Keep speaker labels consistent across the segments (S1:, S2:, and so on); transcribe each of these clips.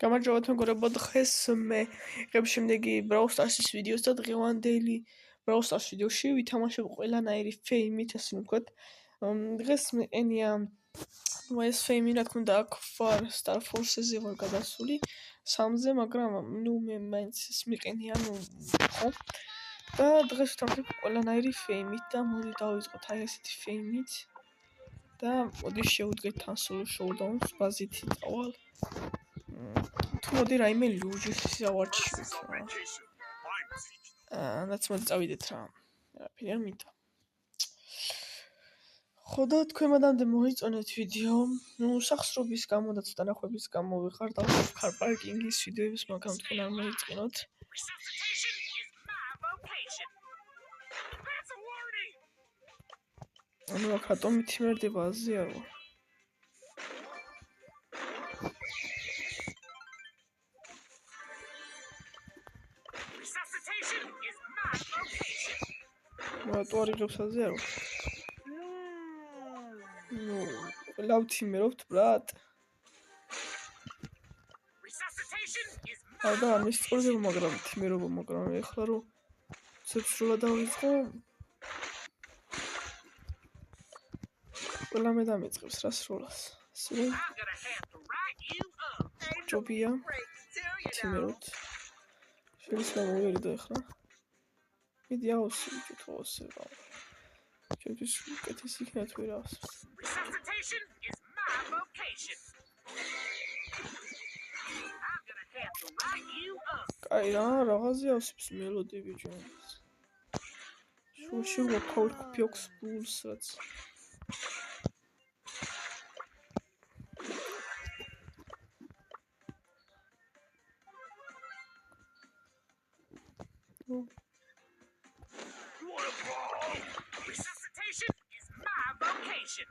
S1: გამარჯობა მეგობრებო, დღეს მე ღებ შემდეგი Brawl Stars-ის ვიდეოს და დღევანდელი Brawl Stars ვიდეოში ვითამაშებ ყველანაირი ფეიმით, ასე ვთქვათ. დღეს მეყენია ეს ფეიმი, რა თქმა უნდა, აქ ვარ Star Force-ზე ვარ გადასული 3-ზე, მაგრამ მე მაინც ეს მეყენია, ხო? და დღეს ვთამაშებ ყველანაირი ფეიმით და მოდი დავიწყოთ აი ესეთი ფეიმით. და მოდი შევუდგეთ თან solo showdown-ს, ბაზითი წავალ. თუ მოდი რაიმე ლუჯის ავარჩიოთ რა. რაც მოდი წავიდეთ რა. რაფერი არ მინდა. ხო და თქვენ მანდამდე მოიწონეთ ვიდეო. სახსრობის გამო და ცოტა ნახვების გამო ვიყარ და ვქარ პარკინგის ვიდეოებს, მაგრამ თქვენ არ მოიწყინოთ. ანუ აქ ატომით იმერდება აზიარო. რატო არ იღებს აზიარო? ყველავ თიმერობთ, ბრატ? და ამის სწორდება, მაგრამ თიმერობა, მაგრამ ეხლა რომ ცეცხლა დავიწყო ყველა მე დამეწყებს რა სროლას. ისე ჯობია თიმეროთ. შეიძლება მოვერიდო ეხლა. მიდი ავსი თუ ავსე რა. ჩემთვის უკეთესი იქნება თუ ვერ ავსე. კაი რა, რაღაცი ავსებს მელოდი ბიჭო. შუში ვაკაუტ ფიოქს ბულს რაც.
S2: Resuscitation is my vocation.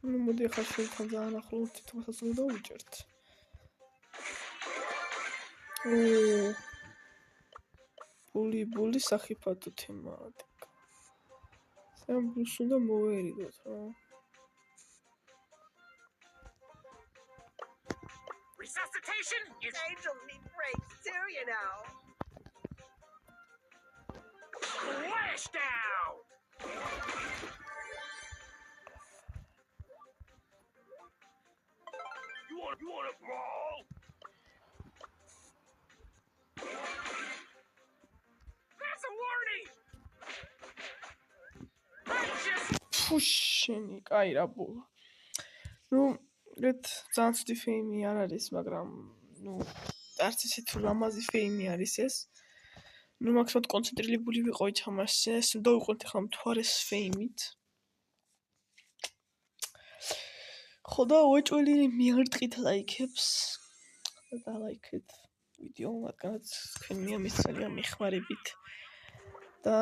S1: Ну, მოდი ახლა შევთან ძალიან ახლოს თითოეულსაც უნდა დავუჭერთ. ბული სახიფათო თემატიკა. სამ ბულს უნდა მოვერიდოთ რა.
S2: Resuscitation is angels need breaks too, you know. Flash down. You want to brawl? That's a warning.
S1: ფუშენი, კაი რა ბულა. ძალიან ცუდი ფეიმი არ არის, მაგრამ არც ისე თუ ლამაზი ფეიმი არის ეს. მაქსიმალურად კონცენტრირებული ვიყო ითამაშე, დავიყვეთ ახლა მთვარეს ფეიმით. ხო და უეჭველი მიარტყით ლაიქებს და ლაიქეთ ვიდეო, რადგანაც თქვენ მიამისცენია მეხმარებით და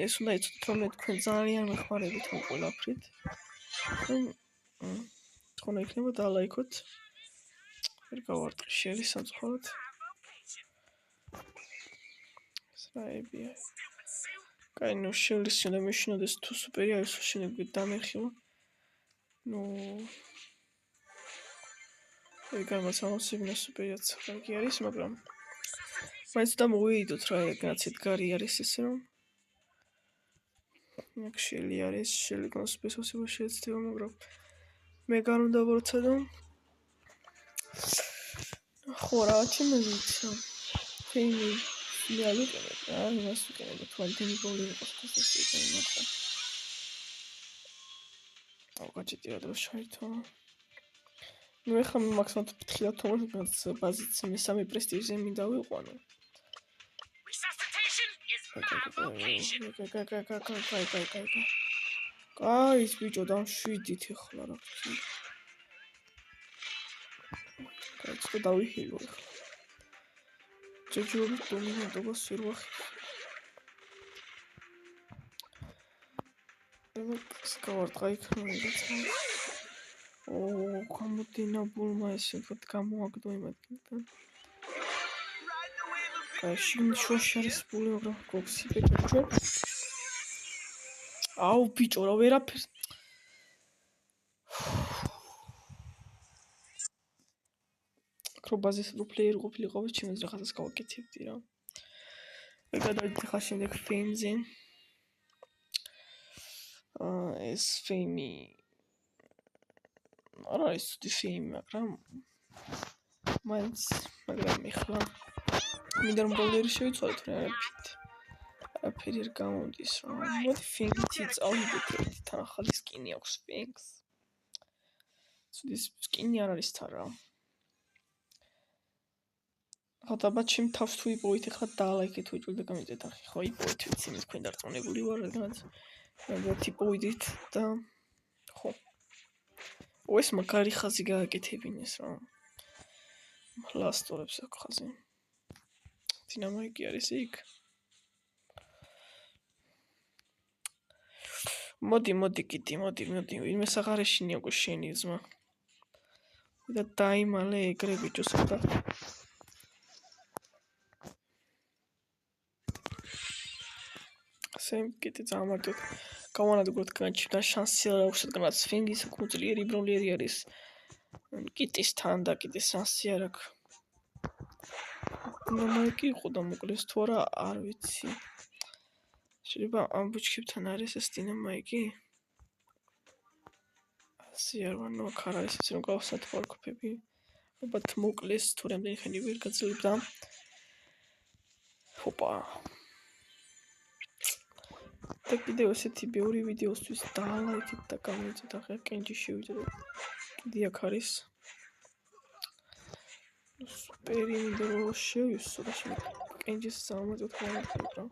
S1: ეს უნდა იცოდეთ, რომ მე თქვენ ძალიან მეხმარებით ამ ყველაფრით. თქვენ იქნება დალაიქოთ. ვერ გავარტყი შერი სამწუხაროდ. საებია. კაი, შევლისწინე მეშინოდეს თუ სუპერი არის, შენები დამეხილო. ეგამას ამოსიბნა სუპერიაც კარგი არის, მაგრამ მაინც და მოვიდოთ რა, ეგაც ედგარი არის ესე რომ. აქ შელი არის, შელი კონსპესოსება შეეცდება, მაგრამ მე გარ უნდა ვორცადო. ხო რა, ჩემს ფეიმი მიალუკეთ რა, იმას ვიყენებ, თუ ანტენი გოლი იყოს ეს იქნება ხო. აუგაჭიტი რა დრო შაითო. ეხლა მაქსიმალურად ფთხილად თომას ბაზით მესამე პრესტიჟზე მინდა ვიყვანო.
S2: Resuscitation is my vocation.
S1: კაი, ბიჭო, დამშვიდით ეხლა რა. კაი, ცოტა დავიჰილო ეხლა. ჯეჯური დომინანტობას ვერ ვახილ. გავარტყა იქნება რაც. გამოდინა ბულმა ესე ვთქვათ გამოაგდო იმათთან. შუაში არის ბული, მაგრამ გოქსი პეტრჩო. აუ ბიჭო, რა ვერაფერს. კრობაზის პლეიერი ყოფილიყავ, ჩემს რაღაცას გავაკეთებდი რა. გადავიდეთ ხა შემდეგ ფეიმზე. ეს ფეიმი არა ის ფეიმი, მაგრამ ეხლა მინდა რომ ბოლერი შევიცვალოთ რა არაფით. არაფერი არ გამოდის რა. მოდი ფეიმი წავიდეთ ერთი თან ახალი სკინი აქვს ფეიმს. ის სკინი არ არის თან რა. ხათაბა ჩემ თავს თუ იპოვით ახლა დალაიქეთ უჯულ და გამიწეთ ახი ხო იპოვით ვიცი მე თქვენ დარწმუნებული ვარ რადგანაც მაგათ იპოვით და ხო ეს მაგარი ხაზი გააკეთებინეს რა ლასტორებს აქ ხაზი დინამიკი არის იქ მოდი კიდე მოდი ვინმე საღარეშინია უკვე შენი ძმა და დაიმალე ეგრე ბიჭო სადა კიდე წამართოთ გავანადგუროთ განჩიდან შანსი არ აქვს რადგანაც ფინგის კუძლიერი ბროლიერი არის კიტის თან და კიდე შანსი არ აქვს ნომაიკი იყო და მოკლეს თუ არა არ ვიცი შეიძლება ამ ბუჩქებთან არის ეს დინამიკი ასე არ ვანო აქ არ არის ეს რომ გავხსნათ ვარქოფები ალბათ მოკლეს თუ რამდენი ხანი ვერ გაძლებდა ჰოპა და კიდევ ესეთი ბევრი ვიდეოსთვის დალაიქეთ და გამოიწეთ ახლა კენჯი შევიდრე კიდე აქ არის სუპერი ვიდეო შევისო და კენჯის სამოწოთ გავაკეთებ რა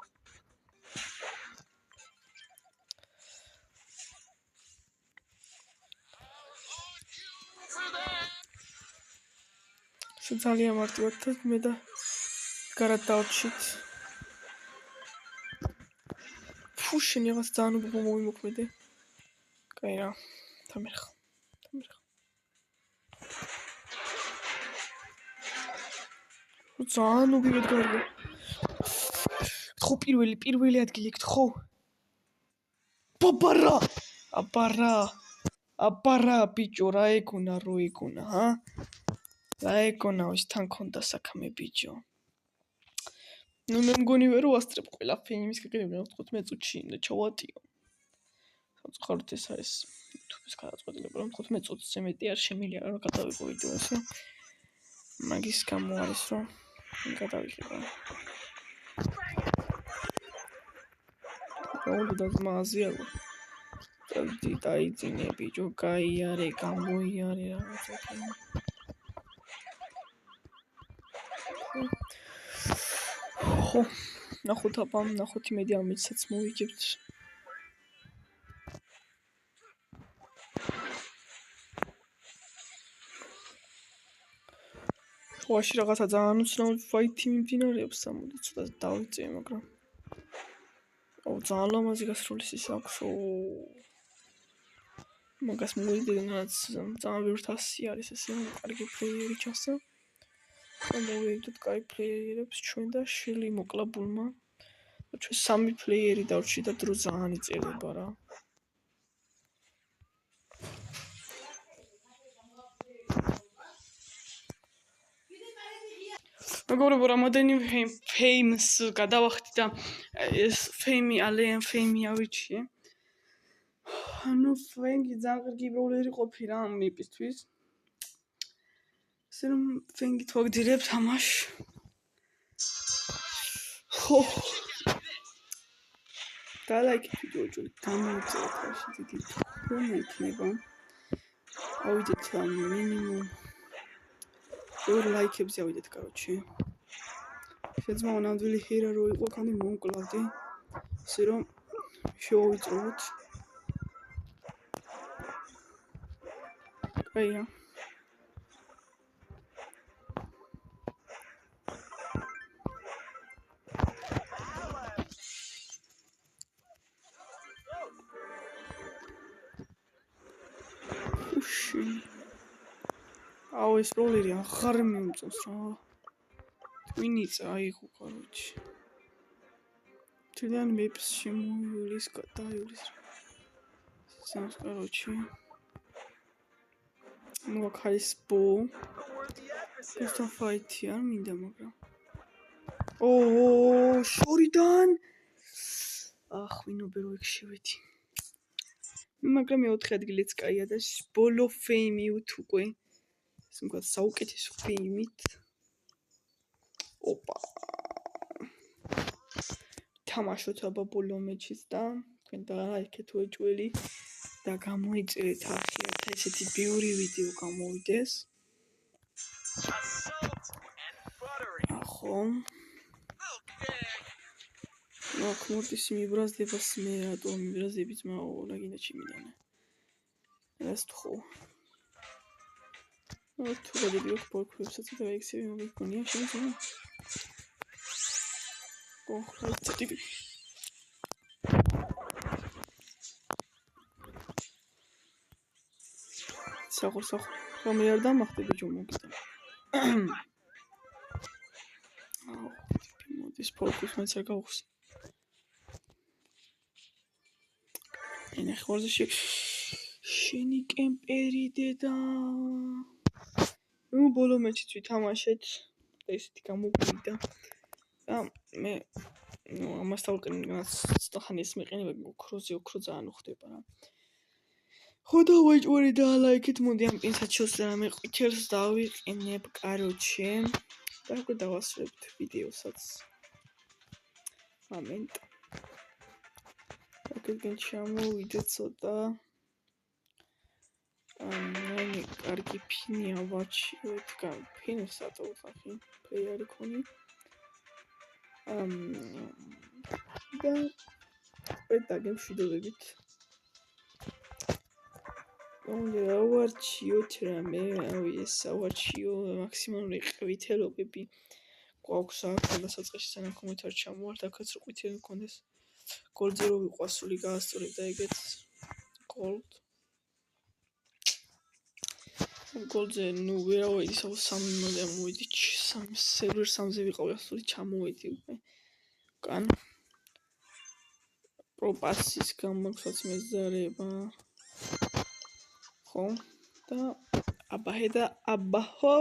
S1: ძალიან მარტივად და მე და გარად დავჩით შენი რაღაც ძალიან უბრალო მოვიმოქმედე. კაი რა. თამერხა. ძალიან უბრალოდ გარდა. ხო პირველი ადგილი იქ ხო? აბარა ბიჭო რა ეგონა ჰა? რა ეგონა ის თან კონდა საქმე ბიჭო. ნუ მე მგონი ვერ ვასწრებ ყველა ფეიმის გაგებია 15 წუთში და ჩავატიო. საწყაროდ ეს არის YouTube-ის გადაწყვეტილება რომ 15 წუთზე მეტი არ შემიძლია რომ გადავიღო ვიდეოს. მაგის გამო არის რომ გადავიღებ. გაუძლო ზმაზიარო. წელდი დაიძინე ბიჭო, გაიარე, გამოიარე რაღაცა. ხო, ნახოთ იმედი ამიცაც მოვიგებთ. შუაში რაღაცა ძალიან უცნაური ფაითი მიმდინარეობს, ამოდი ცოტა დავიწე, მაგრამ ძალიან ლამაზი გასროლის ის აქვს. მაგას მოვიდენაც ძალიან ბევრ თასი არის ესე კარგი პლეიერი ჩასა. მოვიდეთ კაი პლეიერებს ჩვენ და შელი მოკლაბულმა. ჩვენ 3 პლეიერი დავჭი და დრო ძალიან იწერება რა. მეგობრებო, რამოდენი ფეიმს გადავახდი და ეს ფეიმი ალიან ფეიმი ავიჩიე. ანუ ფენგი ძალიან კარგი ბროულერი ყოფი რა ამ მიპისთვის. ისე რომ ფენგი თვაგდირებ თამაშ. ხო. დალაიქეთ ვიდეო გამოიწევთ ხაში დიდი ხომ იქნება. ავიდეთ მინიმუმ 2 ლაიქებზე ავიდეთ короче. შეძმა ნამდვილი ჰერო იყო, კანი მომკლავდი. ისე რომ შევავიწროთ. კაია. აუ ეს პროლერი აღარ მიმწონს რა. ვინიც აიღო, короче. Თიდან მეპს შემოიulis გადაიulis. სამ, короче. მოხარის ბო. ეს ფაითი არ მინდა, მაგრამ. ოო, შორიდან. ახ, ვინო ბერო იქ შევედი. მაგრამ მე-4 ადგილიც კაია და ბოლო ფეიმიუთ უკვე. ეს მგონი საუკეთესო ფეიმით. ოპა. თამაშოთ აბა ბოლო მეჩიც და თქვენ დააიქეთ უეჭველი და გამოიწერეთ 1000 ესეთი ბევრი ვიდეო გამოვიდეს. ახო. ნუ ხმურტის მიბრაზდებას მე რატომ მიბრაზდები ძმაო, რაგინა ჩიმიდანე. ეს თხო. თუ გადები ოქ პორკებსაც და ექსები მოგიქონია შეიძლება. ოხლა ტიპი. საღო. რომ არ დამახტე ბიჭო მოგიდა. აუ, მოდის პორკს მეც არ გავხსნი. ენა ხორზე შენი კემპერი დედა. ნუ ბოლო მეჩიც ვითამაშეთ. ესეთი გამოგვიდა. და მე ნუ ამას თავკენს ხან ეს მეყენება ოქროზე ძალიან უხდება რა. ხო და ვეჭვარი და ლაიქით მოდი ამ პინსაჩოს რამე ყვითელს დავიყენებ, короче. და უკვე დავასრულებთ ვიდეოსაც. მომენტ. აკეთებ ჩამოვიდე ცოტა. მე კარგი ფინი ავაჩიოთ, ფინს ატოვხახი, ფეარი ქონი. და პეტაგემშვიდობებით. ავარჩიოთ რამე, ეს ავარჩიო მაქსიმალური ყვითელობები. გვაქვს აქ დასაწყისში სანამ კომენტარ ჩამოვართ, აქაც რო ყვითელი მქონდეს. გოლდზე რო ვიყვასული გაასწორებ და ეგეც გოლდ. გოლდზე ნუ ვერავედი 3-ზე მოვიდი, სერვერ 3-ზე ვიყავი ასული ჩამოვედი უკვე. კან პროპასის გამოსაც მეზარება. ხო და აბაჰე და აბაჰო